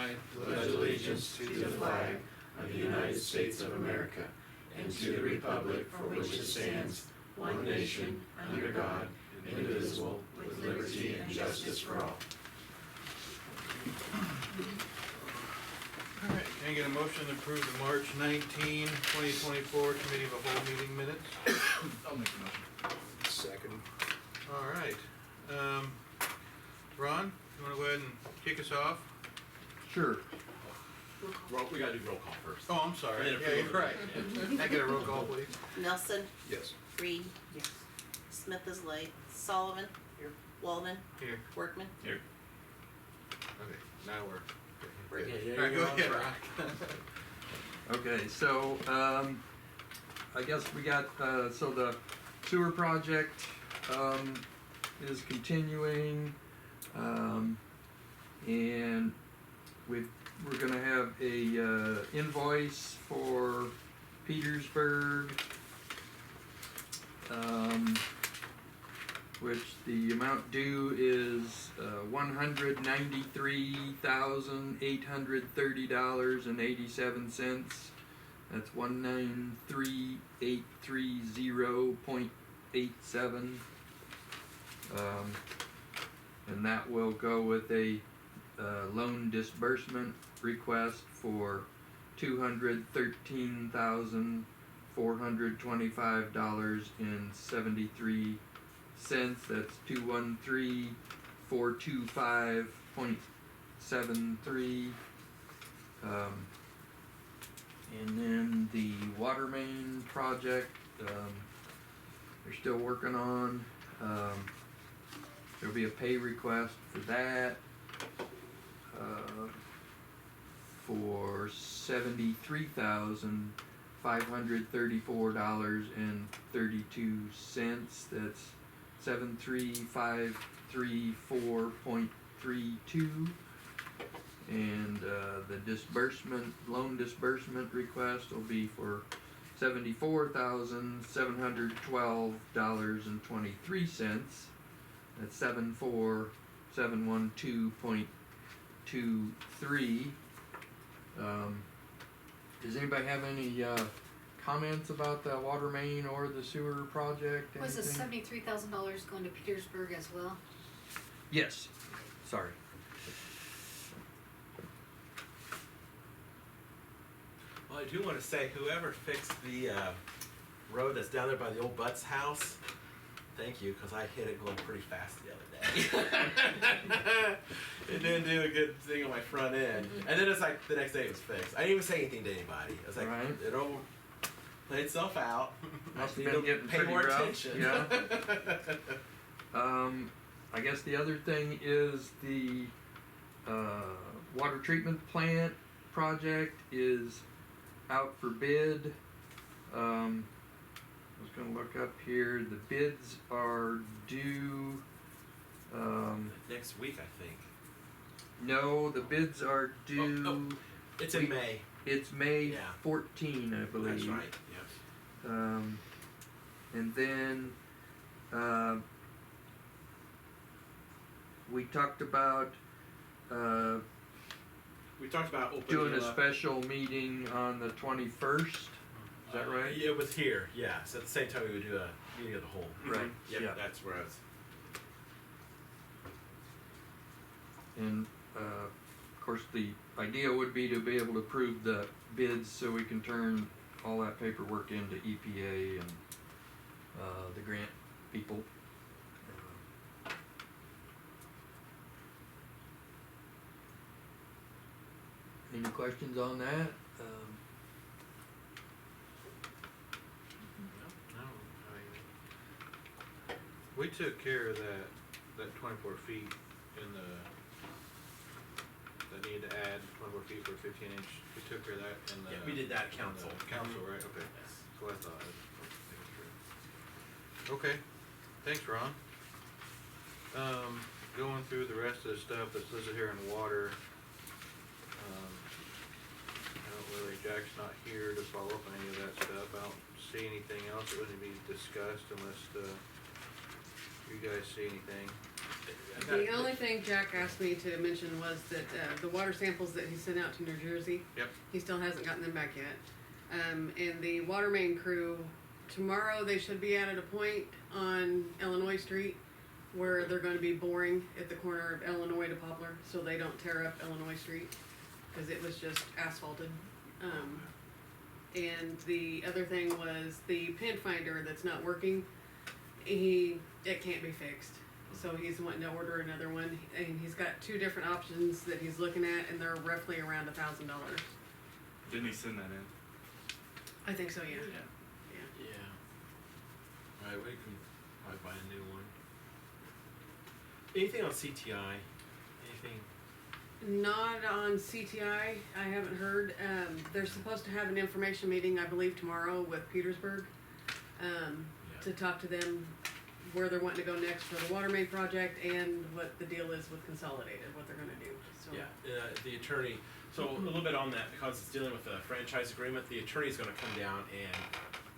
I pledge allegiance to the flag of the United States of America and to the republic for which it stands, one nation, under God, indivisible, with liberty and justice for all. Alright, can I get a motion to approve the March 19, 2024 Committee of the Whole meeting minutes? I'll make the motion. Second. Alright, Ron, you wanna go ahead and kick us off? Sure. We gotta do roll call first. Oh, I'm sorry, And then yeah, approve. you're right. Can I get a roll call, please? Nelson, Yes. Reed, Smith is late, Sullivan, Walden, Here, Workman. Here. okay, now we're. We're good. Yeah, Alright, go ahead, Ron. Okay, so, I guess we got, so the sewer project, is continuing, and we're gonna have a, invoice for Petersburg, which the amount due is, $193,830.87. That's 193,830.87. And that will go with a loan disbursement request for $213,425.73. That's 213,425.73. And then the water main project, they're still working on. There'll be a pay request for that, for $73,534.32. That's 73,534.32. And the loan disbursement request will be for $74,712.23. That's 74,712.23. Does anybody have any comments about the water main or the sewer project? Was the Anything? $73,000 going to Petersburg as well? Yes. Sorry. Well, I do wanna say, whoever fixed the, road that's down there by the old Butts house, thank you, cause I hit it going pretty fast the other day. It didn't do a good thing on my front end. And then it's like, the next day it was fixed. I didn't even say anything to anybody. I was like, Right. it'll play itself out. Must I have need been to getting pay pretty more rough, attention. yeah. I guess the other thing is the water treatment plant project is out for bid. I was gonna look up here. The bids are due. Next week, I think. No, the bids are due. Oh, it's in May. It's May Yeah. 14, I believe. That's right, yes. And then we talked about We talked about opening doing a it up. special meeting on the 21st. Is that right? Yeah, it was here, yeah. So at the same time, we would do a meeting of the whole. Right, Yep, yeah. that's where I was. And of course, the idea would be to be able to approve the bids so we can turn all that paperwork into EPA and the grant people. Any questions on that? No, we took care of that 24 feet in that need to add 24 feet for a 15-inch. We took care of that in the. Yeah, we did that council. Council, right? Okay. Yes. So I thought. Okay. Thanks, Ron. Going through the rest of the stuff that's listed here in water. I don't really, Jack's not here to follow up on any of that stuff. I don't see anything else that would need to be discussed unless you guys see anything. I got The it. only thing Jack asked me to mention was that, the water samples that he sent out to New Jersey. Yep. He still hasn't gotten them back yet. And the water main crew, tomorrow they should be at a point on Illinois Street where they're gonna be boring at the corner of Illinois to Poplar, so they don't tear up Illinois Street, cause it was just asphalted. And the other thing was the pin finder that's not working, it can't be fixed. So he's wanting to order another one, and he's got two different options that he's looking at, and they're roughly around $1,000. Didn't he send that in? I think so, yeah. Yeah. Alright, we can probably buy a new one. Anything on CTI? Anything? Not on CTI, I haven't heard. They're supposed to have an information meeting, I believe, tomorrow with Petersburg, to talk to them where they're wanting to go next for the water main project and what the deal is with Consolidated, what they're gonna do, so. Yeah, the attorney, so a little bit on that, because it's dealing with a franchise agreement, the attorney's gonna come down and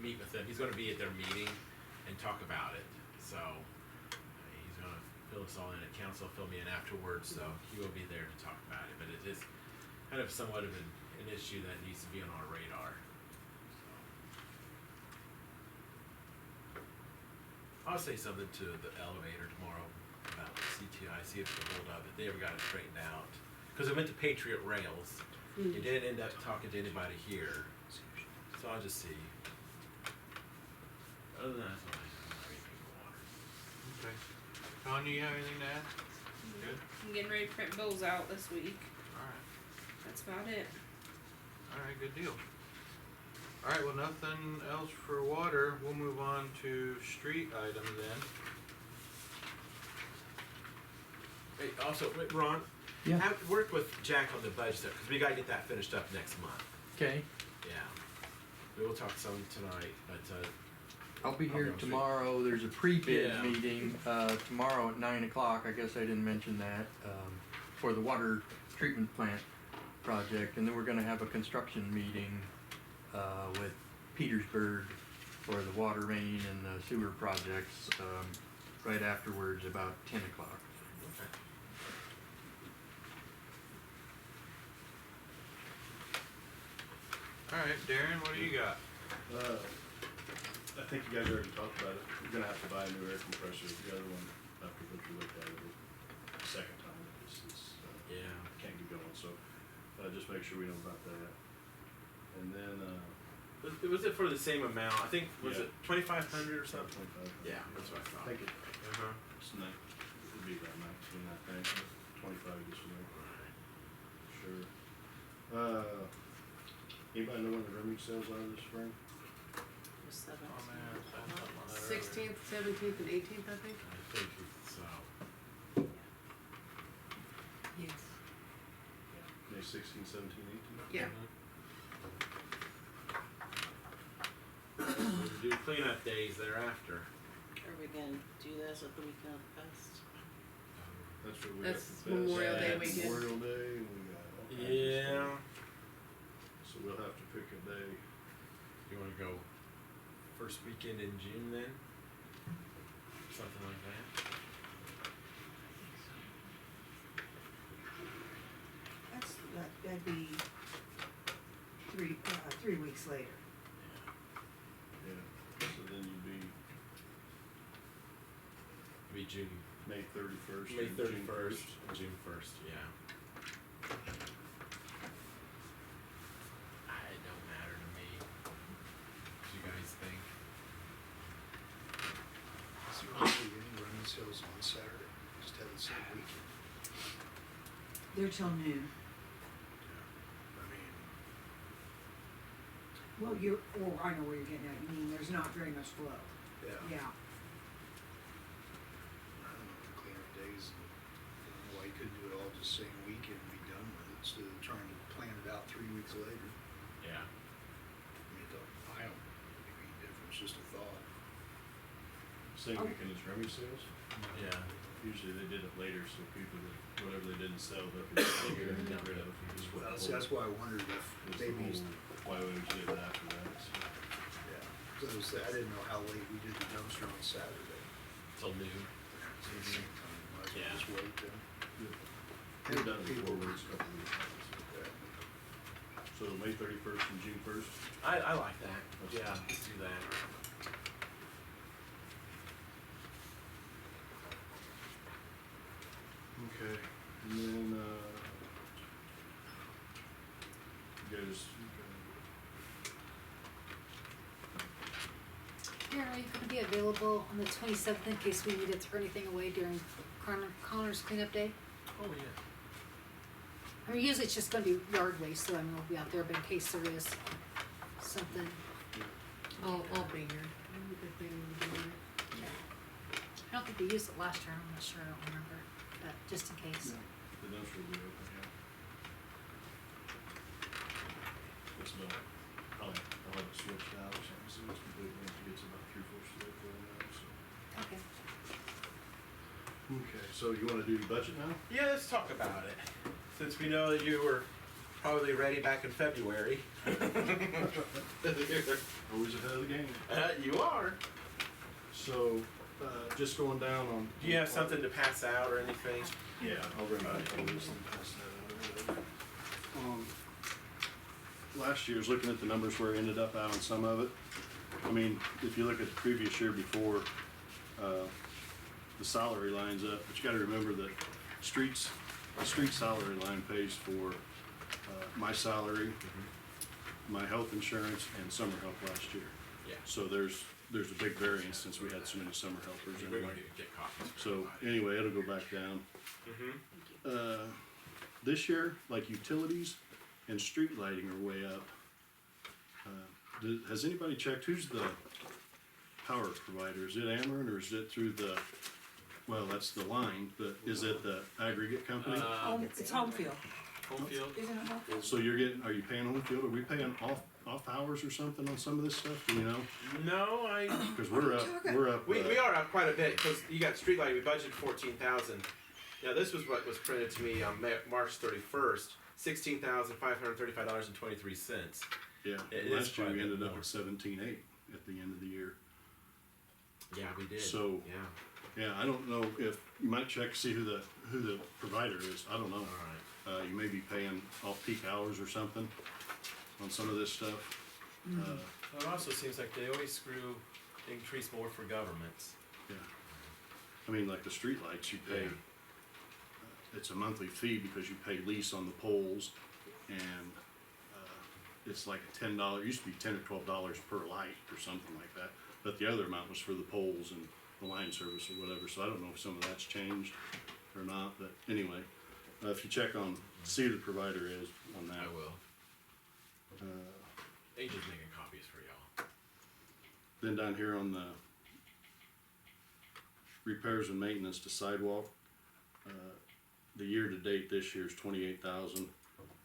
meet with them, he's gonna be at their meeting and talk about it, so. He's gonna fill us all in at council, fill me in afterwards, so he will be there to talk about it, but it is kind of somewhat of an issue that needs to be on our radar, so. I'll say something to the elevator tomorrow about CTI, see if they hold up, if they ever got it straightened out. Cause it went to Patriot Rails, it didn't end up talking to anybody here, so I'll just see. Other than that, that's all I have, anything for water. Okay. Tanya, you have anything to add? Good? I'm getting ready to print bills out this week. Alright, That's about it. alright, good deal. Alright, well, nothing else for water, we'll move on to street items then. Hey, also, wait, Ron, Yeah. have worked with Jack on the budget stuff, cause we gotta get that finished up next month, Okay, yeah. We will talk some tonight, but, I'll be I'll here go see. tomorrow. There's a pre-bid Yeah. meeting, tomorrow at 9 o'clock. I guess I didn't mention that, for the water treatment plant project. And then we're gonna have a construction meeting, with Petersburg for the water main and the sewer projects, right afterwards, about 10 o'clock. okay. Alright, Darren, what do you got? I think you guys already talked about it. You're gonna have to buy a new air compressor. The other one, after what you looked at it the second time, it's Yeah. can't get going, so, just make sure we know about that. And then, Was it for the same amount? I think, was Yeah. it 2,500 or something? 25. Yeah, that's what I I thought. think Uh-huh. it's not, it'd be about 19, I think, but 25 gets away. Sure. Anybody know when the rummage sales are this spring? The 17th. Oh man, I had something on that earlier. 16th, 17th, and 18th, I think. I think it's, Yes. May 16, 17, 18? Yeah. we'll do cleanup days thereafter. Are we gonna do this at the weekend of the fest? That's what we got That's for fest. Memorial Day That's weekend. Memorial Day, and we got all kinds of Yeah. stuff. So we'll have to pick a day. You wanna go first weekend in June then? Something like that? That'd be 3 weeks later. Yeah, so then you'd be Be June, May 31st. May or June 31st, June 1st, yeah. It don't matter to me. What do you guys think? Is there actually any running sales on Saturday? Just have the same weekend. They're till noon. I mean, Well, I know where you're getting at. You mean there's not very much flow. yeah. Yeah. I don't know, the cleanup days, and I don't know why you couldn't do it all just same weekend and be done with it instead of trying to plan it out 3 weeks later. Yeah. I mean, I don't make any difference, just a thought. Same Oh. weekend as rummage sales. Yeah. Usually they did it later, so people that, whatever they didn't sell, they'll get rid of. Is what the That's why I wondered if was the maybe, whole- why we did it after that, so. yeah, 'cause I didn't know how late we did the dumpster on Saturday. Till noon. So the same time, I was Yeah. Just wait then. We've done it before, where it's a couple of weeks. So May 31st and June 1st. I like that. Yeah, let's do that. Okay, and then, you guys, Karen, are you gonna be available on the 27th in case we need to throw anything away during Connor's cleanup day? Oh, yeah. I mean, usually it's just gonna be yard waste, so I mean, we'll be out there, but in case there is something. I'll be here. If they need to be here. I don't think they used it last year, I'm not sure, I don't remember, but just in case. the dumpster will be open, yeah. It's about, I'll have it switched out or something, so it's completely empty, it's about 3/4 of the way full now, so. Okay. Okay, so you wanna do the budget now? Yeah, let's talk about it. Since we know that you were probably ready back in February. Always ahead of the game. You are. So, just going down on. Do you have something to pass out or anything? Yeah, I'll bring back all this and pass that out. Last year's, looking at the numbers where it ended up out on some of it, I mean, if you look at the previous year before, the salary line's up, but you gotta remember that the street salary line pays for, my salary, my health insurance, and summer help last year. Yeah. So there's a big variance since we had so many summer helpers We're anyway. going to get copies. So anyway, it'll go back down. Mm-hmm. This year, like utilities and street lighting are way up. Has anybody checked who's the power provider? Is it Ameren or is it through the, well, that's the line, but is it the aggregate company? It's home field, Home field. isn't it home field? So are you paying home field? Are we paying off hours or something on some of this stuff? Do you know? No, I. Cause we're up. We are up quite a bit because you got street lighting. We budgeted 14,000. Now this was what was printed to me on March 31st. $16,535.23. Yeah, It is last year quite we a ended bit up more. at 17.8 at the end of the year. Yeah, we did. So- yeah. Yeah, I don't know if, you might check to see who the provider is, I don't know. All right. You may be paying off-peak hours or something on some of this stuff. Well, it also seems like they always increase more for governments. Yeah. I mean, like the streetlights, you pay, it's a monthly fee because you pay lease on the poles, and, it's like a $10, it used to be $10 or $12 per light or something like that. But the other amount was for the poles and the line service or whatever, so I don't know if some of that's changed or not, but anyway. If you check on, see who the provider is on that. I will. Uh, Angel's making copies for y'all. Then down here on the repairs and maintenance to sidewalk, the year-to-date this year is 28,000.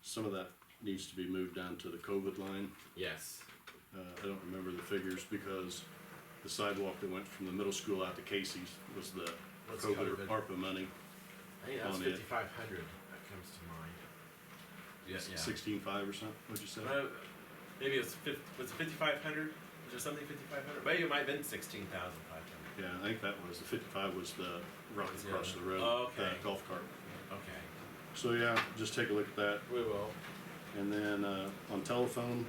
Some of that needs to be moved down to the COVID line. Yes. I don't remember the figures because the sidewalk that went from the middle school out to Casey's was the What's COVID or COVID? ARPA money. I think that was On it. 5,500. That comes to mind. Yeah. 16.5 or something, what'd you say? Maybe it was 5,500. Was there something 5,500? Maybe it might have been 16,500. Yeah, I think that was, the 55 was the route Was the across other the road. one? Oh, okay. Golf cart. Okay. So yeah, just take a look at that. We will. And then, on telephone,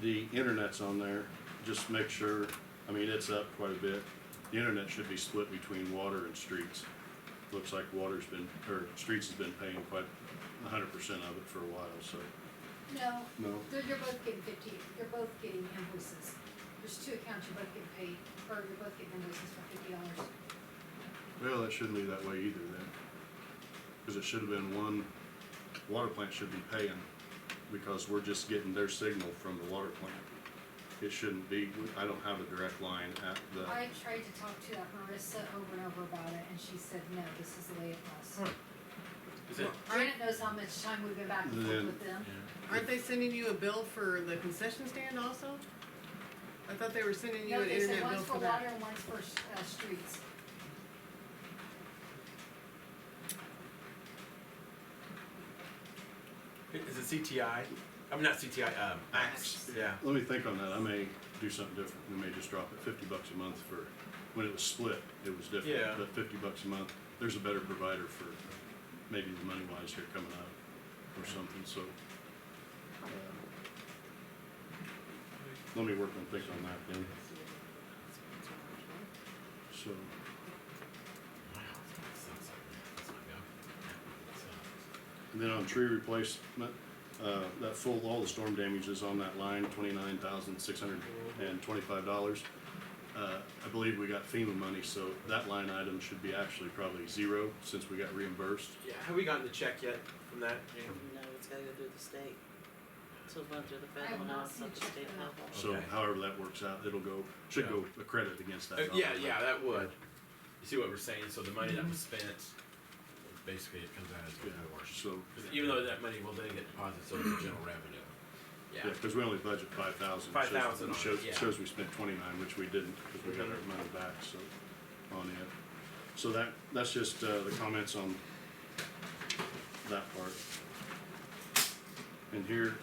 the internet's on there, just make sure, I mean, it's up quite a bit. The internet should be split between water and streets. Looks like streets has been paying quite 100% of it for a while, so, No, no. you're both getting you're both getting invoices. There's two accounts, you're both getting paid, or you're both getting invoices for $50. Well, that shouldn't be that way either then. Cause it should have been one, water plant should be paying, because we're just getting their signal from the water plant. It shouldn't be, I don't have a direct line at the. I tried to talk to Marissa over and over about it, and she said, no, this is the way it was. Is it? Janet knows how much time we've been back and forth Then- with them. Aren't they sending you a bill for the concession stand also? I thought they were sending you No, an they said internet bill one's for for that. water and one's for streets. Is it CTI? I mean, not CTI. Max. Yeah. Let me think on that, I may do something different, we may just drop it $50 a month for when it was split, it was different, Yeah. but $50 a month, there's a better provider for maybe the money wise here coming up or something, so. Let me work on thinking on that then, so. And then on tree replacement, that full, all the storm damage is on that line, $29,625. I believe we got FEMA money, so that line item should be actually probably zero since we got reimbursed. Yeah, have we gotten the check yet from that? Jane? No, it's gotta go through the state. So it's going through the I have federal, now not it's seen at a the check state for that. level. So Okay. however that works out, should go a credit against that. Yeah, dollar. yeah, that would. You see what we're saying? So the money that was spent, basically it comes out as Yeah, good work. so, Even though that money will then get deposited, so the general revenue. yeah, cause we only budget 5,000. 5,000 on it, Shows, yeah. shows we spent 29, which we didn't, cause we got our money back, so, on it. So that's just, the comments on that part. And here,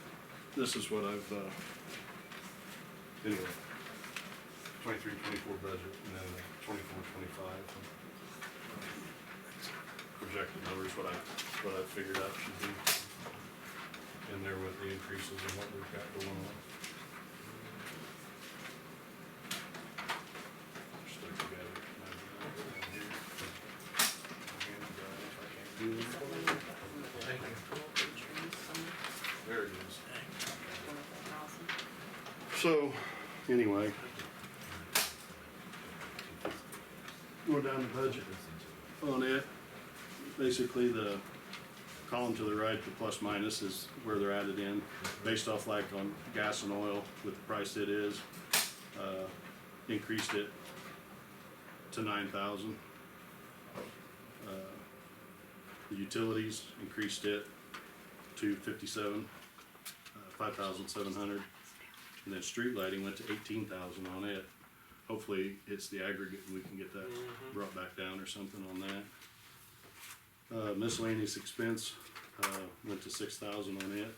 this is what I've, anyway, 23-24 budget, and then 24-25. Projected numbers, what I figured out should be in there with the increases and what we've got going on. Stuck together. Thank you. There it is. So, anyway. Going down the budget on it. Basically, the column to the right, the plus minus, is where they're added in, based off like on gas and oil with the price it is. Increased it to 9,000. The utilities increased it to 5,700. And then street lighting went to 18,000 on it. Hopefully it's the aggregate and we can get that brought back down or something on that. Miscellaneous expense, went to 6,000 on it.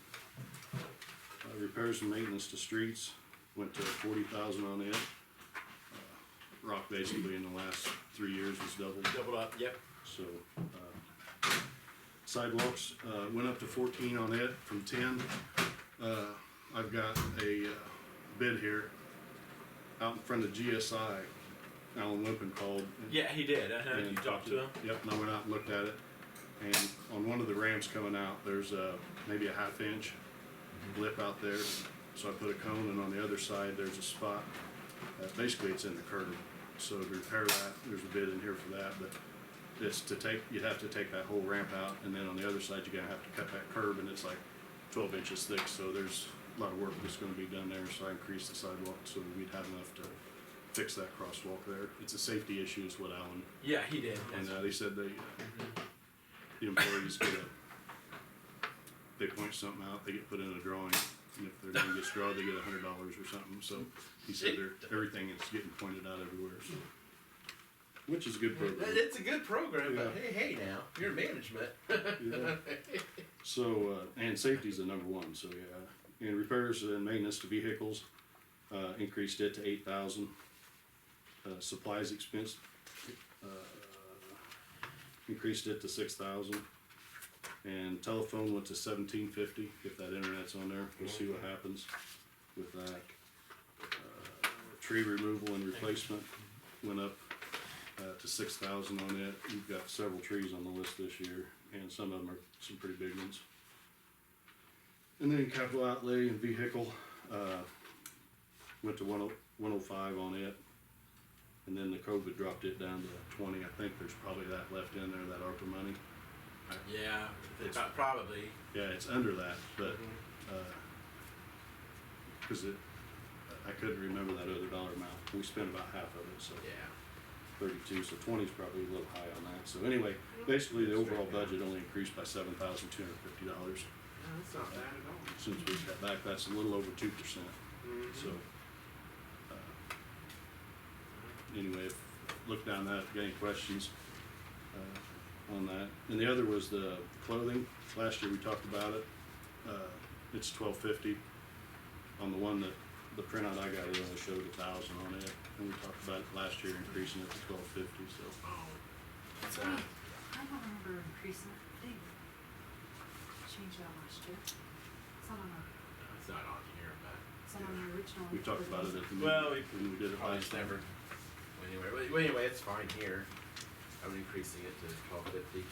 Repairs and maintenance to streets went to 40,000 on it. Rock basically in the last 3 years was doubled. Doubled up, yep. So, sidewalks, went up to 14 on it from 10. I've got a bid here out in front of GSI. Alan Limpin called. Yeah, he did. You and talked to him? Yep, and I went out and looked at it. And on one of the ramps coming out, there's maybe a half-inch blip out there. So I put a cone, and on the other side, there's a spot. Basically, it's in the curb. So to repair that, there's a bid in here for that. But it's you'd have to take that whole ramp out, and then on the other side, you're gonna have to cut that curb, and it's like 12 inches thick. So there's a lot of work that's gonna be done there. So I increased the sidewalk so we'd have enough to fix that crosswalk there. It's a safety issue, is what Alan. Yeah, he did. And they said the employees they point something out, they get put in a drawing, and if their name gets drawn, they get $100 or something. So he said everything is getting pointed out everywhere, so, which is a good program. It's a good program, but Yeah. hey now, you're in management. Yeah. So and safety's the number one. So yeah, and repairs and maintenance to vehicles increased it to 8,000. Supplies expense increased it to 6,000, and telephone went to 1,750. If that internet's on there, we'll see what happens with that. Tree removal and replacement went up to 6,000 on it. We've got several trees on the list this year, and some of them are some pretty big ones. And then capital outlay and vehicle went to 105 on it. And then the COVID dropped it down to 20. I think there's probably that left in there, that ARPA money. Yeah, probably. Yeah, it's under that, but, cause I couldn't remember that other dollar amount. We spent about half of it, so Yeah. 32, so 20 is probably a little high on that. So anyway, basically the overall budget only increased by $7,250. That's not bad at all. Since we got back, that's a little over 2%, so. Anyway, look down that, if you got any questions on that. And the other was the clothing. Last year we talked about it. It's $12.50 on the one that the printout I got, it only showed 1,000 on it, and we talked about it last year, increasing it to 1,250, so. Oh, that's, I don't remember increasing it. They changed that last year. It's not on our, it's not on here, but. it's not on the original. We talked about it at the Well, meeting, when we did it Probably last just time. never. Well, anyway, it's fine here. I'm increasing it to 1250.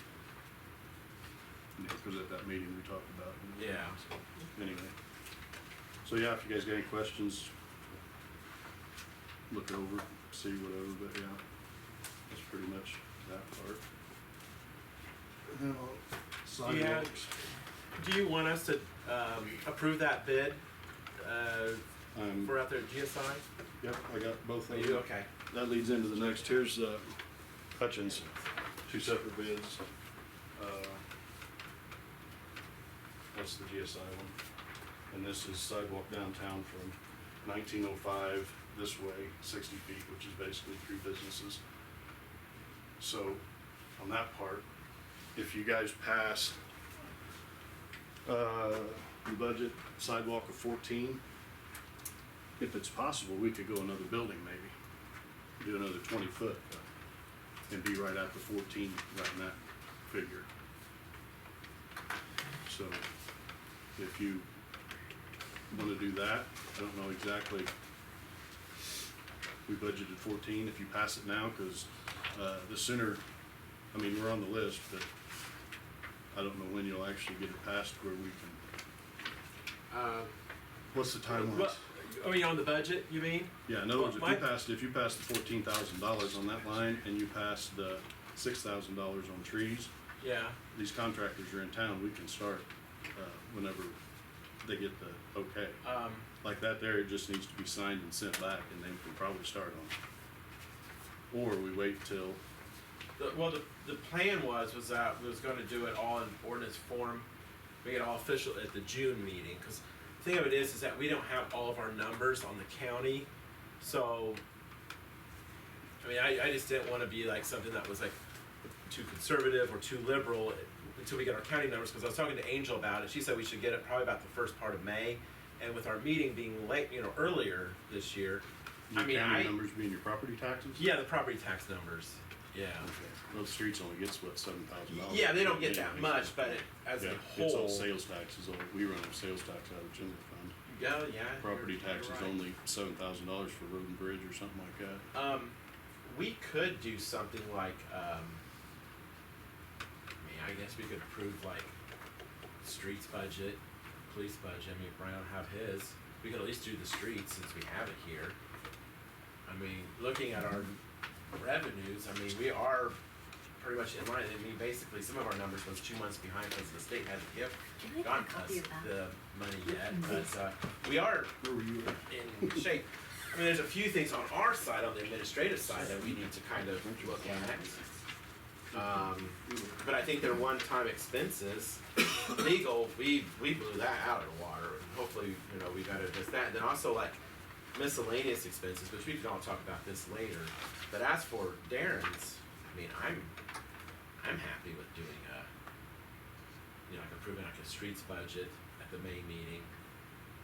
Yeah, cause at that meeting we talked about it. Yeah. So, anyway. So yeah, if you guys got any questions, look it over, see whatever, but yeah, that's pretty much that part. And then Yeah. sidewalks. Do you want us to approve that bid for out there at GSI? Yep, I got both Are of you them. okay? That leads into the next, here's Hutchins, 2 separate bids. That's the GSI one. And this is sidewalk downtown from 1905 this way, 60 feet, which is basically 3 businesses. So, on that part, if you guys pass the budget sidewalk of 14, if it's possible, we could go another building maybe. Do another 20 foot and be right at the 14, right in that figure. So if you wanna do that, I don't know exactly. We budgeted 14, if you pass it now, cause the sooner, I mean, we're on the list, but I don't know when you'll actually get it passed where we can, what's the timeline? What, I mean, on the budget, you mean? Yeah, in other words, Well, if you passed the $14,000 on that line and you passed the $6,000 on trees, Yeah. these contractors are in town, we can start, whenever they get the okay. Like that there, it just needs to be signed and sent back and then we can probably start on it. Or we wait till, The plan was that we was gonna do it all in ordinance form, make it all official at the June meeting, cause the thing of it is that we don't have all of our numbers on the county, so, I mean, I just didn't wanna be like something that was like too conservative or too liberal until we get our county numbers, cause I was talking to Angel about it, she said we should get it probably about the first part of May, and with our meeting being late, earlier this year, your county numbers being your property taxes? yeah, the property tax numbers, yeah. Okay. Those streets only gets what, $7,000? Yeah, they don't get that much, but as Yeah, a it's all whole. sales taxes, we run a sales tax out of general fund. Yeah, yeah. Property you're tax is right. only $7,000 for road and bridge or something like that. We could do something like, I mean, I guess we could approve like streets budget, police budget. I mean, if Brian don't have his, we could at least do the streets since we have it here. I mean, looking at our revenues, I mean, we are pretty much in line. I mean, basically, some of our numbers was 2 months behind because the state hasn't gotten us the money yet, but we are Where were you at? in shape. I mean, there's a few things on our side, on the administrative side, that we need to kind of look at. But I think they're one-time expenses. Legal, we blew that out of the water. Hopefully, we gotta address that. And then also like miscellaneous expenses, which we can all talk about this later. But as for Darren's, I mean, I'm happy with doing like approving like a streets budget at the May meeting.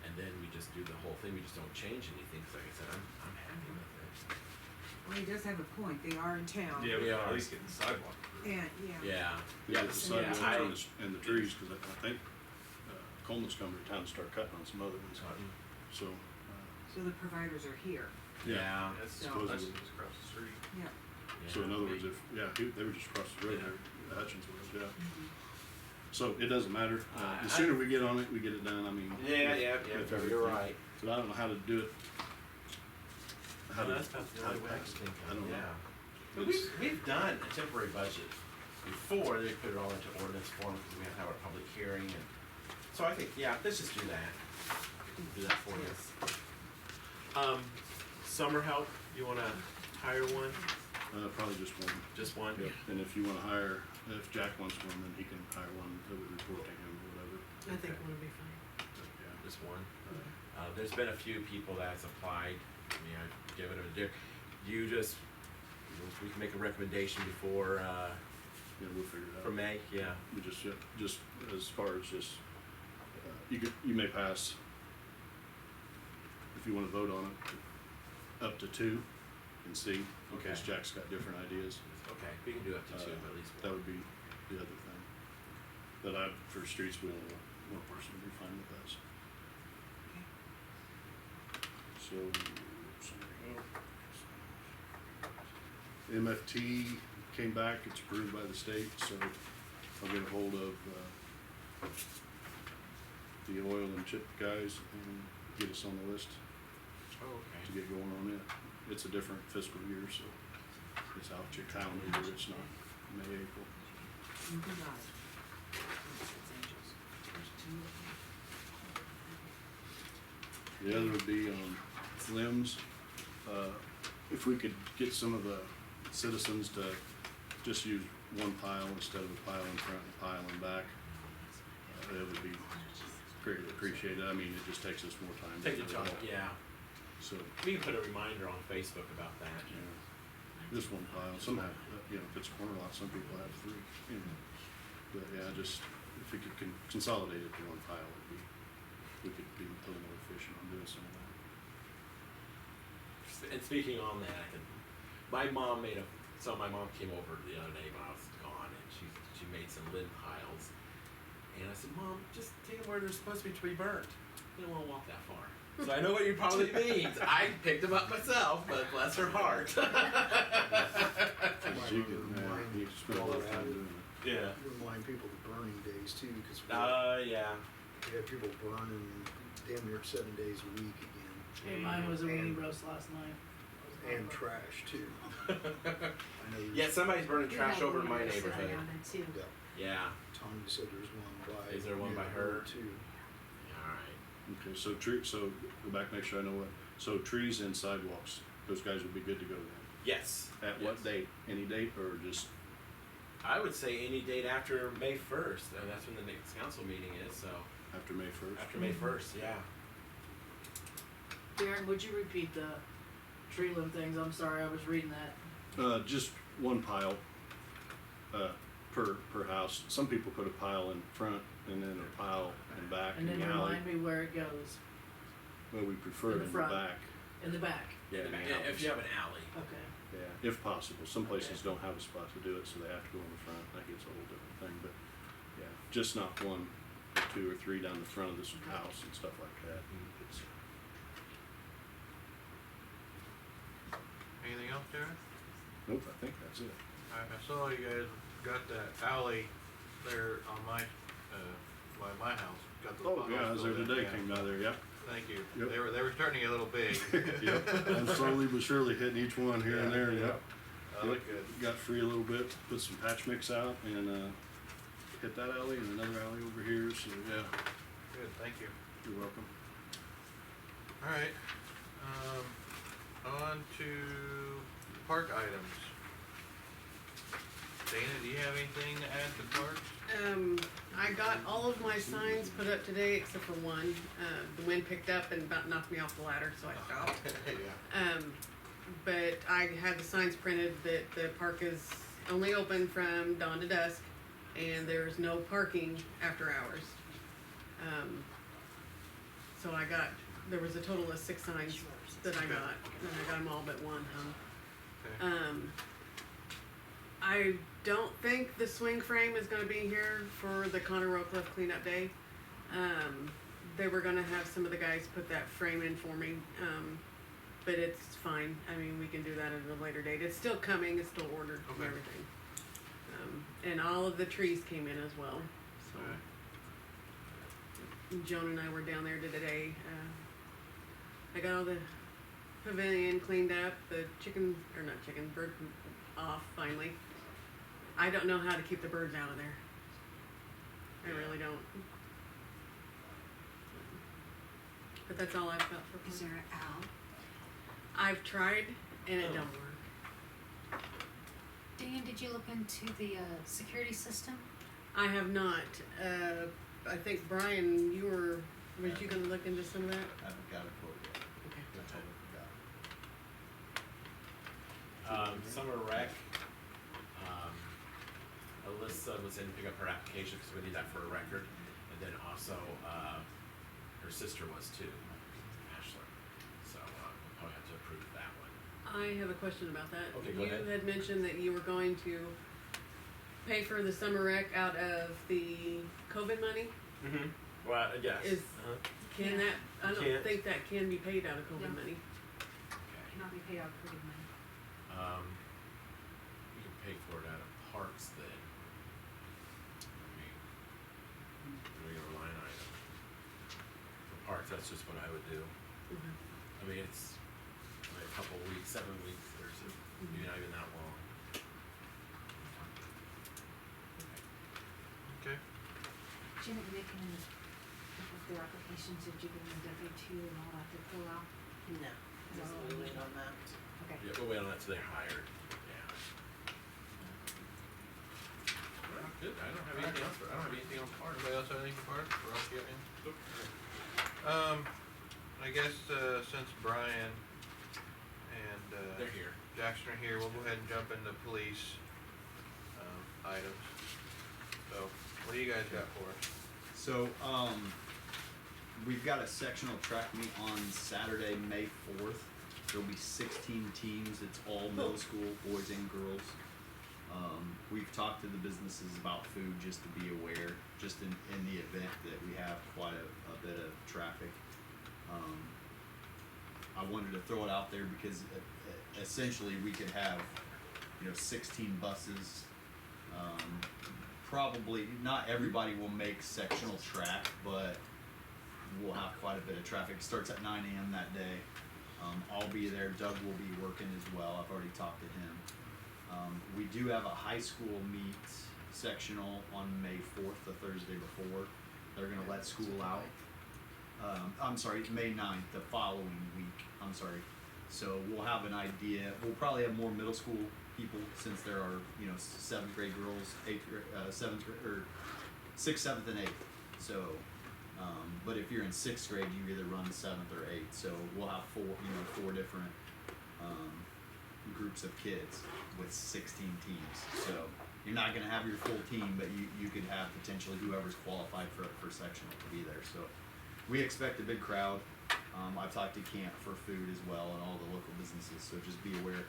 And then we just do the whole thing, we just don't change anything, cause like I said, I'm happy with it. Well, he does have a point, they are in town. Yeah, we are. At least get the sidewalk. And, Yeah. Yeah, the Yeah, sidewalks and the trees, cause I think, Coleman's coming to town to start cutting on some other ones, so, so the providers are here, Yeah. That's So- Hutchins is across the street. yeah. so in other words, they were just across the road there, the Hutchins was, yeah. So it doesn't matter, the sooner we get on it, we get it done, I mean. Yeah, with you're everything. right. But I don't know how to do it. How to, That's about the how to only way I pass can it. think I of, don't know. yeah. But we've done a temporary budget before, they put it all into ordinance form, because we have to have our public hearing, and, so I think, yeah, let's just do that. Do that for us. Summer help, you wanna hire one? Probably just one. Just one? Yep. And if you wanna hire, if Jack wants one, then he can hire one that would report to him or whatever. I think one would be fine. But, yeah. Just one? There's been a few people that's applied, I mean, I've given them a you just, we can make a recommendation before, Yeah, we'll figure it out. for May, yeah. We just as far as just, you may pass, if you wanna vote on it, up to 2 and see, in case Okay. Jack's got different ideas. Okay, we can do up to 2, but at least That one. would be the other thing. But for streets, we only want 1 person would be fine with us. So, MFT came back, it's approved by the state, so I'll get a hold of, the oil and chip guys and get us on the list Oh, to okay. get going on it. It's a different fiscal year, so it's out your calendar year, it's not May, April. The other would be on limbs. If we could get some of the citizens to just use one pile instead of a pile in front and a pile in back, that would be greatly appreciated. I mean, it just takes us more time. to Take the do it time, all. yeah. So, We can put a reminder on Facebook about that. just one pile. Some have, if it's a corner lot, some people have 3, But yeah, just, if we could consolidate it to one pile, we could be a little more efficient on doing some of that. And speaking on that, my mom came over the other day when I was gone, and she made some lid piles, and I said, Mom, just take them where they're supposed to be burnt. You don't want to walk that far. So I know what you probably means. I picked them up myself, but bless her heart. You can spend a lot of time doing it. Yeah. Remind people of burning days too, because Yeah. we have people burning damn near 7 days a week again. Hey, mine was a weenie roast last night. And trash too. I know Yeah, somebody's burning trash over in my neighborhood. Yeah, Yeah. Tommy said there's one by. Is there one by near her? too. Alright. Okay, so go back, make sure I know what, so trees and sidewalks, those guys would be good to go then. Yes. At what Yes. date? Any date or just, I would say any date after May 1st. That's when the next council meeting is, so after May 1st? after May 1st, yeah. Darren, would you repeat the tree limb things? I'm sorry, I was reading that. Just one pile, per house. Some people put a pile in front and then a pile in back And in then the alley. remind me where it goes. Well, we prefer In it the in the front. back. In the back. Yeah, in the If alleys. you have an alley. Okay. Yeah, if possible. Some places Okay. don't have a spot to do it, so they have to go in the front. That gets a whole different thing, but yeah, just not 1 or 2 or 3 down the front of this house and stuff like that. It's, Anything else, Darren? nope, I think that's it. I saw you guys got that alley there on by my house. Got the Oh, yeah, I was there potholes filled in. today, Yeah. came down there, yep. Thank you. Yep. They were starting to get a little big. Yep, I'm slowly but surely hitting each one here and there, yep. That looked good. Got free a little bit, put some patch mix out and, hit that alley and another alley over here, so yeah, Good, thank you. you're welcome. All right, on to park items. Dana, do you have anything to add to parks? I got all of my signs put up today except for one. The wind picked up and about knocked me off the ladder, so I stopped. Yeah. But I had the signs printed that the park is only open from dawn to dusk, and there's no parking after hours. So there was a total of 6 signs that I got, and I got them all but one hung. Okay. I don't think the swing frame is gonna be here for the Conner Road Cliff cleanup day. They were gonna have some of the guys put that frame in for me, but it's fine. I mean, we can do that at a later date. It's still coming, it's still ordered and Okay. everything. And all of the trees came in as well, so. Alright. Joan and I were down there today. I got all the pavilion cleaned up, the bird off finally. I don't know how to keep the birds out of there. I really don't. But that's all I've got for Is there an owl? I've tried and it don't work. Dan, did you look into the security system? I have not. I think Brian, was you gonna look into some of that? I haven't got a quote yet. Okay. I totally forgot. Summer rec. Alyssa was in to pick up her application because we need that for a record, and then also her sister was too, Ashler. I have a question about that. Okay, go ahead. You had mentioned that you were going to pay for the summer rec out of the COVID money. Mm-hmm. Well, yes. Is- Can Yeah. that, I don't Can't. think that can be paid out of COVID No. money. Cannot be paid out of COVID money. You can pay for it out of parks then. I mean, regular line item. For parks, that's just what I would do. Mhm. I mean, it's like a couple weeks, 7 weeks, or so, maybe not even that long. Okay. Janet, making with their applications, did you give them W-2 and all that to fill out? No, just we wait on that. Okay. Yeah, we'll wait on that till they're hired, yeah. Alright, good, I don't have anything else, I don't have anything on parks. Anybody else have anything for us? Ross, you got anything? I guess, since Brian and, They're here. Jackson are here, we'll go ahead and jump into police, items. So, what do you guys got for us? So, we've got a sectional track meet on Saturday, May 4th. There'll be 16 teams. It's all middle school, boys and girls. We've talked to the businesses about food just to be aware, just in the event that we have quite a bit of traffic. I wanted to throw it out there because essentially we could have, 16 buses. Probably not everybody will make sectional track, but we'll have quite a bit of traffic. It starts at 9 a.m. that day. I'll be there. Doug will be working as well. I've already talked to him. We do have a high school meet sectional on May 4th, the Thursday before. They're going to let school out. I'm sorry, May 9th, the following week. I'm sorry. So we'll have an idea. We'll probably have more middle school people since there are, 7th grade girls, 7th or 6th, 7th, and 8th. So, but if you're in 6th grade, you either run 7th or 8th. So we'll have four different groups of kids with 16 teams. So you're not going to have your full team, but you could have potentially whoever's qualified for sectional to be there. So we expect a big crowd. I've talked to Camp for food as well and all the local businesses, so just be aware.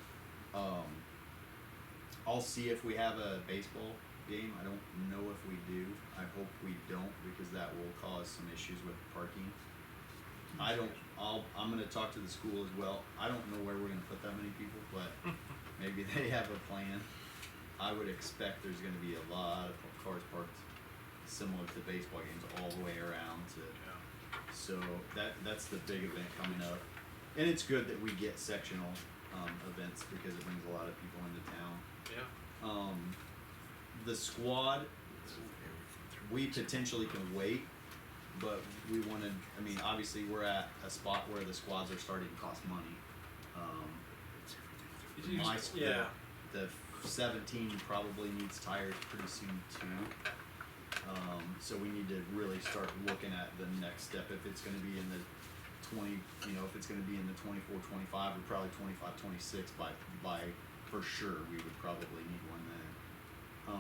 I'll see if we have a baseball game. I don't know if we do. I hope we don't because that will cause some issues with parking. I'm gonna talk to the school as well. I don't know where we're gonna put that many people, but maybe they have a plan. I would expect there's gonna be a lot of cars parked similar to baseball games all the way around to. So that's the big event coming up, and it's good that we get sectional events because it brings a lot of people into town. Yeah. The squad, we potentially can wait, but we wanted. I mean, obviously we're at a spot where the squads are starting to cost money. My squad, Yeah. the 17 probably needs tires pretty soon too. So we need to really start looking at the next step. If it's going to be in the 20, if it's going to be in the 24, 25, or probably 25, 26 by for sure, we would probably need one then.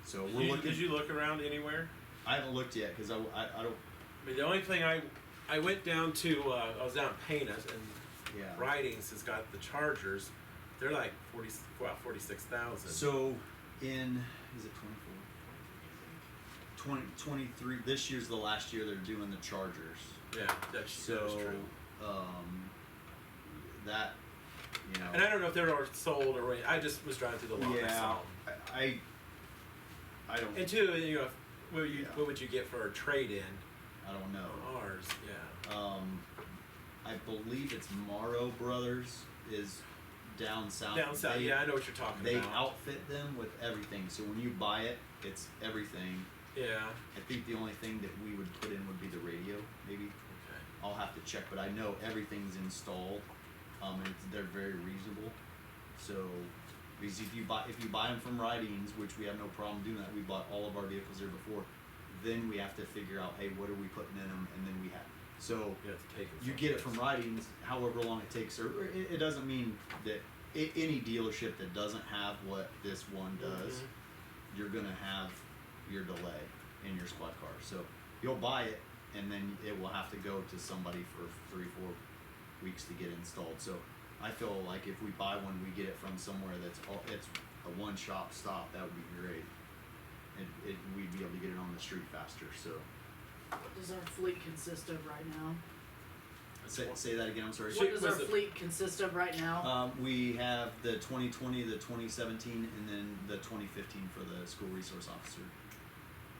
So we're looking. Did you look around anywhere? I haven't looked yet because I don't. I mean, the only thing I went down to, I was down at Painus, and Yeah. Writings has got the Chargers. They're like 46,000. So in is it 24? 23. This year's the last year they're doing the Chargers. Yeah, that's So true. that And I don't know if they're already sold or wait. I just was driving through the lot. and I saw 'em. I don't. And two, what Yeah. would you get for a trade-in I don't know. on ours? Yeah. I believe it's Morrow Brothers is down south. Down south. They, Yeah, I know what you're talking They about. outfit them with everything. So when you buy it, it's everything. Yeah. I think the only thing that we would put in would be the radio, maybe. Okay. I'll have to check, but I know everything's installed, and they're very reasonable. So, because if you buy them from Ridings, which we have no problem doing that, we bought all of our vehicles there before. Then we have to figure out, hey, what are we putting in them, and then we have. So You have to take it. you get it from Ridings, however long it takes, or it doesn't mean that any dealership that doesn't have what this one does, you're gonna have your delay in your squad car. So you'll buy it, and then it will have to go to somebody for 3-4 weeks to get installed. So I feel like if we buy one, we get it from somewhere that's it's a one-shop stop. That would be great. And we'd be able to get it on the street faster. So What does our fleet consist of right now? say that again. I'm sorry. What does our fleet consist of right now? We have the 2020, the 2017, and then the 2015 for the school resource officer.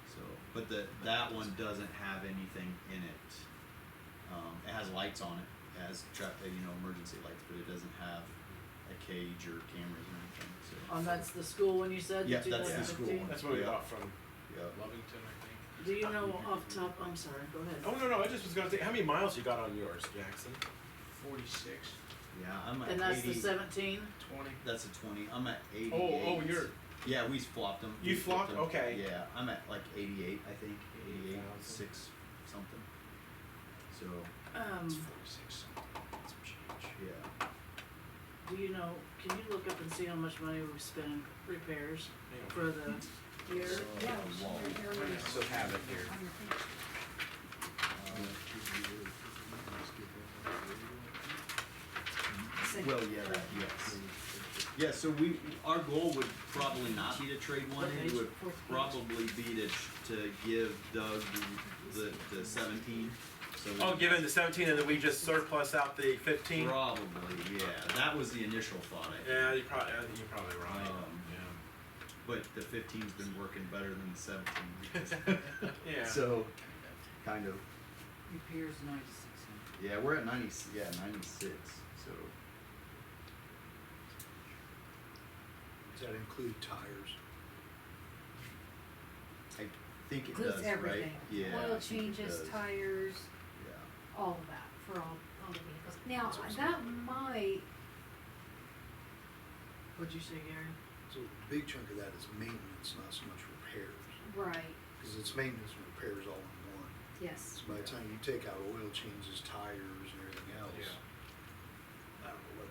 So, but that one doesn't have anything in it. It has lights on it. It has emergency lights, but it doesn't have a cage or cameras or anything. So. That's the school one you said? Yeah, the that's the school 2015? one. That's what we Yeah. got from Yeah. Lovington, I think. Do you know off the top, I'm sorry, go ahead. Oh, no, I just was gonna say, how many miles you got on yours, Jackson? 46, Yeah, I'm at And that's 80. the 17? 20. That's a 20. I'm at 88. Oh, you're, Yeah, we flopped them. You We flipped flopped? them. Okay. Yeah, I'm at like 88, I think. 88, 88,000. 6 something. So, It's 46 something. Some change. yeah. Do you know, can you look up and see how much money we've spent in repairs hang on. for the year? Yeah, wall. I still have it here. on your thing. Say- Well, yeah, yes. Yeah, so our goal would probably not be to trade one in. It would Fourth page. probably be to give Doug the 17. So Oh, that- given the 17 and then we just surplus out the 15? Probably, yeah. That was the initial thought, I think. Yeah, I think you're probably right. But the 15's been working better than the 17. Because Yeah. So, kind of. Repairs 96. Yeah, we're at 96. So, Does that include tires? I think it Includes does, everything. right? Yeah. I Oil think it changes, does. tires, Yeah. all of that for all the vehicles. Now, That's awesome. that might, What'd you say, Gary? So a big chunk of that is maintenance, not so much repairs. right, Because it's maintenance and repairs all in one. yes. So by the time you take out oil changes, tires, and everything else, Yeah. I don't know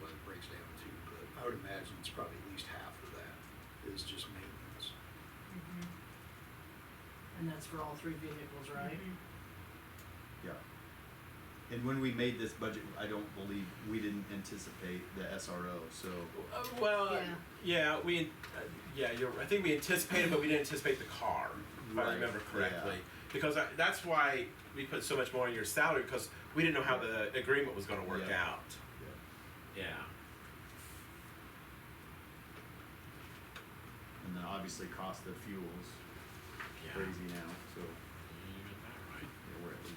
what it breaks down to, but I would imagine it's probably at least half of that is just maintenance. Mhm. And that's for all three vehicles, right? Mhm. Yeah. And when we made this budget, I don't believe we didn't anticipate the SRO. So, Well, Yeah. I think we anticipated, but we didn't anticipate the car, if I Right, remember correctly. yeah. Because that's why we put so much more in your salary, because we didn't know how the agreement was gonna work Yeah. out. Yeah. and then obviously cost of fuel is Yeah. crazy now. So, You got that right. yeah, we're at 80.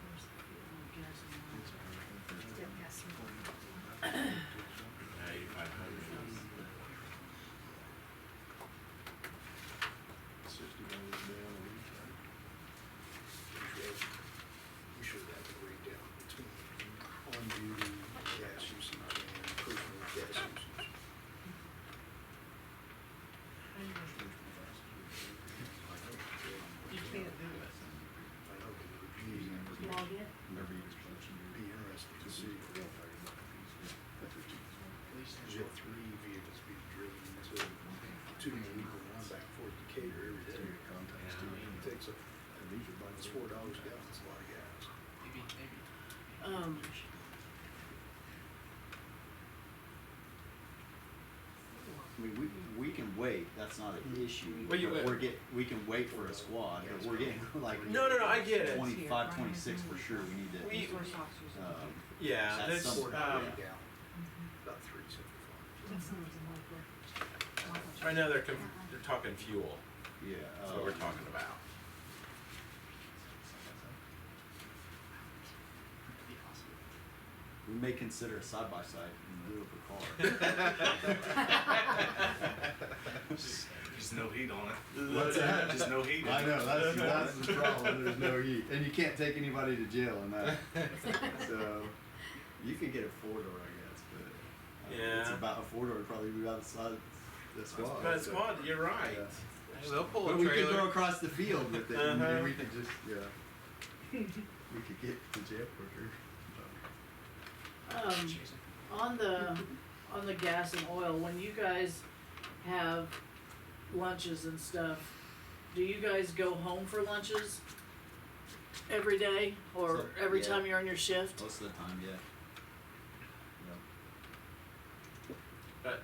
Where's the fuel and gas and oil? Still got some more. Yeah, 8,500. We should have the breakdown between on-duty gas usage and personal gas usage. You can't do it. I know, but it would be, Log in. Whenever you just be interesting to see. You have 3 vehicles being driven to 2 days a week and 1 back and forth to Decatur every day. It takes it's $4 a gallon, it's a lot of gas. I mean, we can wait. That's not an issue. Well, you- But we can wait for a squad, but we're getting like No, I get it. 25, 26 for sure. We need to. We- Resource officers. Yeah, That's that's, some- $4 a gallon, about 3 That's some of them like right now they're talking fuel, Yeah. that's what we're talking about. We may consider a side by side in lieu of a car. Just no heat on it. What's that? Just no heat. I know, that's the problem, there's no heat, and you can't take anybody to jail in that. So, you could get a 4-door, I guess, but it's Yeah. about a 4-door, would probably be about the size of the squad. But so, squad, you're right. yeah. Hey, they'll pull But a we could go trailer. across the field with it, and Uh-huh. we could just, we could get to jail quicker. on the gas and oil, when you guys have lunches and stuff, do you guys go home for lunches? every day, or So, every yeah. time you're on your shift? Most of the time, yeah. But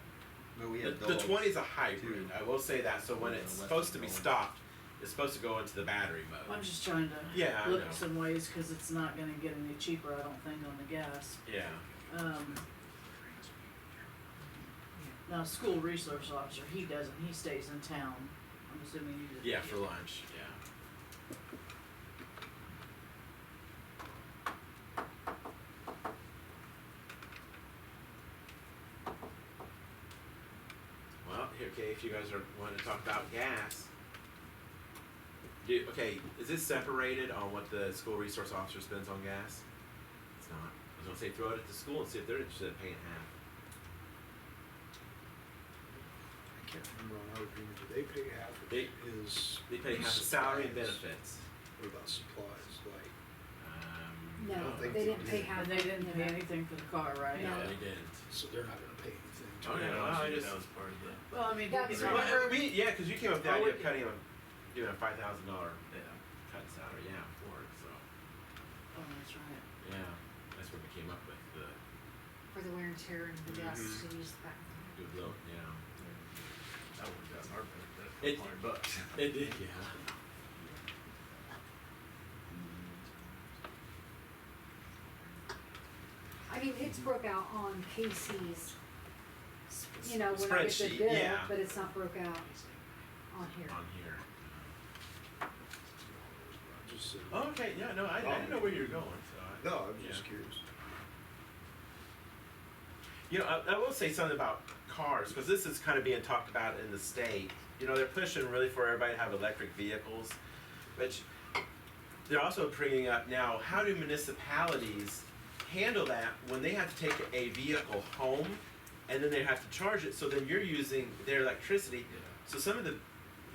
But we the, have the dogs. 20 is a hybrid. too. I will say that. So when Yeah, it's let supposed to them be go. stopped, it's supposed to go into the battery mode. I'm just trying to Yeah, I look know. at some ways, cause it's not gonna get any cheaper, I don't think, on the gas. Yeah. Now, school resource officer, he doesn't, he stays in town, I'm assuming you just. Yeah, for lunch. Yeah. Well, okay, if you guys are wanting to talk about gas, okay, is this separated on what the school resource officer spends on gas? It's not. I was gonna say throw it at the school and see if they're interested in paying half. I can't remember on our agreement, do they pay half of They- his? They pay half the salary and supplies? benefits. What about supplies, like? No, think they they didn't do. pay half. And they didn't of pay it. anything for the car, right? No, No. they didn't. So they're not gonna pay anything. Oh, yeah, well, I just. part of the. Well, I mean, That's because right. remember, Yeah, because you came up with the Oh, idea of we- cutting him, giving a $5,000 cut salary, yeah, for it, so, oh, that's right. yeah, that's what we came up with, the For the wear and tear and the dust Mhm. to use back. good look, yeah. That worked out in our benefit. It- $100. It did, yeah. I mean, it's broke out on Casey's, you know, when I get the Spreadsheet, bill, yeah. but it's not broke out on here. On here. Just, Oh, okay, yeah, no, I didn't know where you were going, so. no, I'm just Yeah. curious. You know, I will say something about cars, because this is kind of being talked about in the state. You know, they're pushing really for everybody to have electric vehicles, which they're also bringing up now, how do municipalities handle that when they have to take a vehicle home and then they have to charge it, so then you're using their electricity. So some of the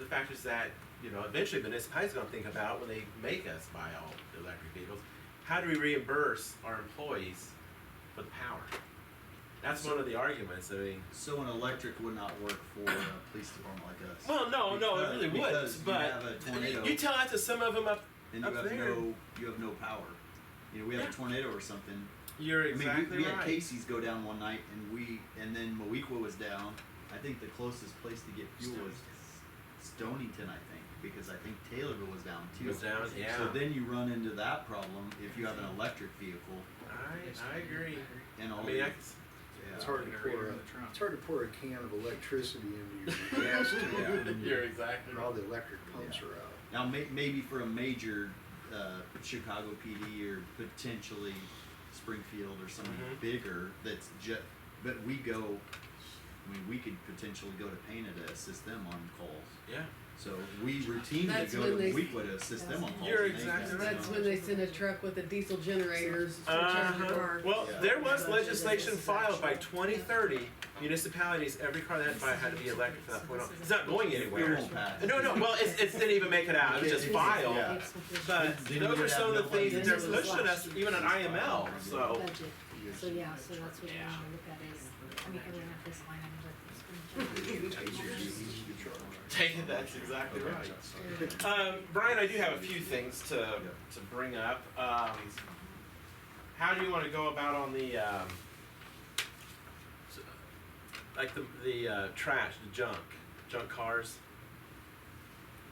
factors that, you know, eventually municipalities are gonna think about when they make us buy all the electric vehicles, how do we reimburse our employees for the power? That's one of the arguments, I mean. So an electric would not work for a police department like us. Well, no, it really Because wouldn't, you have a but tornado. you tell that to some of them up And you up have there. you have no power. You know, we have Yeah. a tornado or something. You're I mean, exactly we had right. Casey's go down one night, and then Moequa was down. I think the closest place to get fuel was Stonington, I think, because I think Taylorville was down too. Was down, yeah. So then you run into that problem if you have an electric vehicle I agree. and all. I mean, the- that's, It's hard to pour a can of electricity into your gas tank. you're exactly And all the electric pumps are out. Now, maybe for a major Chicago PD or potentially Springfield or something Mhm. bigger that's just, but we go, I mean, we could potentially go to Pana to assist them on calls. yeah. So we routinely That's go when to they- Moequa to assist them on calls. You're and they exactly can, right. That's so- when they send a truck with a diesel generator to charge your car. Well, Yeah. there was legislation filed by 2030. Municipalities, every car they had to buy had to be electric from that point on. It's not going It anywhere. won't pass. No, well, it didn't even make it out. It was just filed. Yeah. But Then those you are some of the have things no that they're budget. pushing us, even at IML. So. Budget, so yeah, so that's what you Yeah. wanna look at is, I mean, everyone have this line item, but it's gonna change. That's exactly right. Brian, I do have a few things to bring up. How do you want to go about on the like the trash, the junk cars?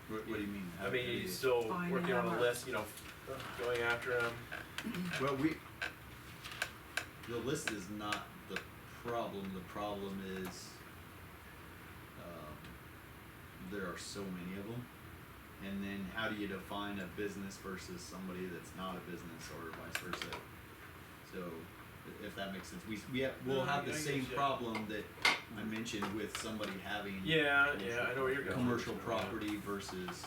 What do you mean? I mean, are you still Finding working on them a or- list? You know, going after them. Well, the list is not the problem. The problem is, there are so many of them. And then how do you define a business versus somebody that's not a business or vice versa? So, if that makes sense, we'll have the I same get you. problem that I mentioned with somebody having Yeah, I know where you're going. commercial property versus,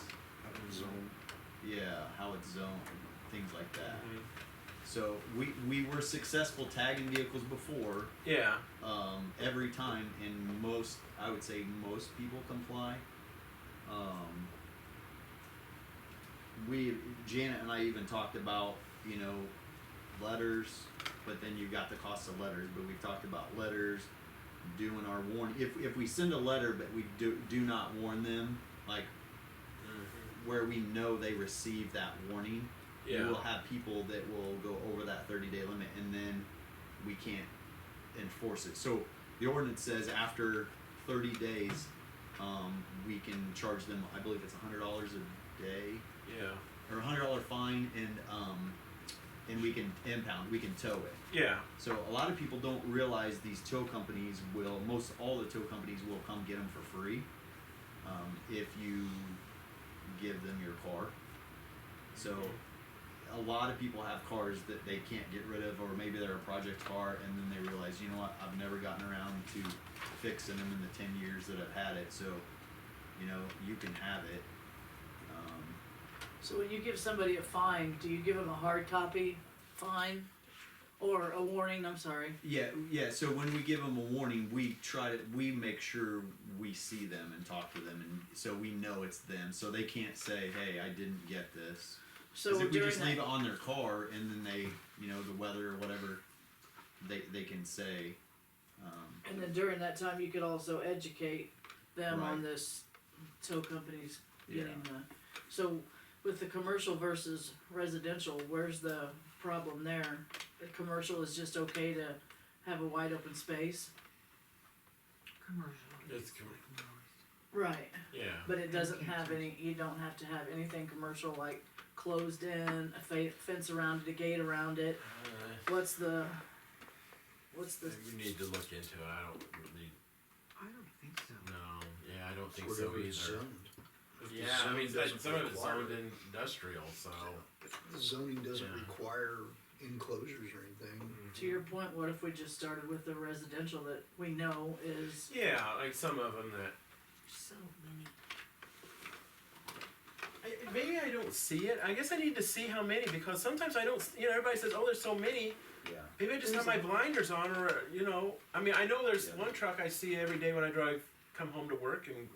Zone. yeah, how it's zoned, things like that. Mhm. So we were successful tagging vehicles before, Yeah. every time, and I would say most people comply. Janet and I even talked about, you know, letters, but then you got the cost of letters, but we've talked about letters, doing our warn, if we send a letter but we do not warn them, like where we know they received that warning, Yeah. You will have people that will go over that 30-day limit, and then we can't enforce it. So the ordinance says after 30 days, we can charge them. I believe it's $100 a day, Yeah. or $100 fine, and we can impound. We can tow it. Yeah. So a lot of people don't realize these tow companies will. Most all the tow companies will come get them for free, if you give them your car. So a lot of people have cars that they can't get rid of, or maybe they're a project car, and then they realize, you know what, I've never gotten around to fixing them in the 10 years that I've had it, so, you know, you can have it. So when you give somebody a fine, do you give them a hard copy fine? Or a warning, I'm sorry? Yeah, so when we give them a warning, we make sure we see them and talk to them, and so we know it's them, so they can't say, hey, I didn't get this. So Because if we during just that, leave it on their car, and then they, you know, the weather or whatever, they can say. and then during that time, you could also educate them on Right. this tow companies Yeah. getting the, so with the commercial versus residential, where's the problem there? The commercial is just okay to have a wide open space? It's Right, yeah. but it doesn't have any, you don't have to have anything commercial like closed in, a fence around it, a gate around it. What's the, We need to look into it. I don't really. I don't think so. No. Yeah, I don't think Whatever so it's either. zoned. If the Yeah, I zone mean, like, doesn't some of it's require zoned it, industrial, so. if the zoning doesn't Yeah. require enclosures or anything, to your point, what if we just started with the residential that we know is Yeah, like some of them that. So many. Maybe I don't see it. I guess I need to see how many, because sometimes I don't. You know, everybody says, "Oh, there's so many." Yeah. Maybe I just have my blinders on, or you know. I mean, I know there's one truck I see every day when I come home to work, and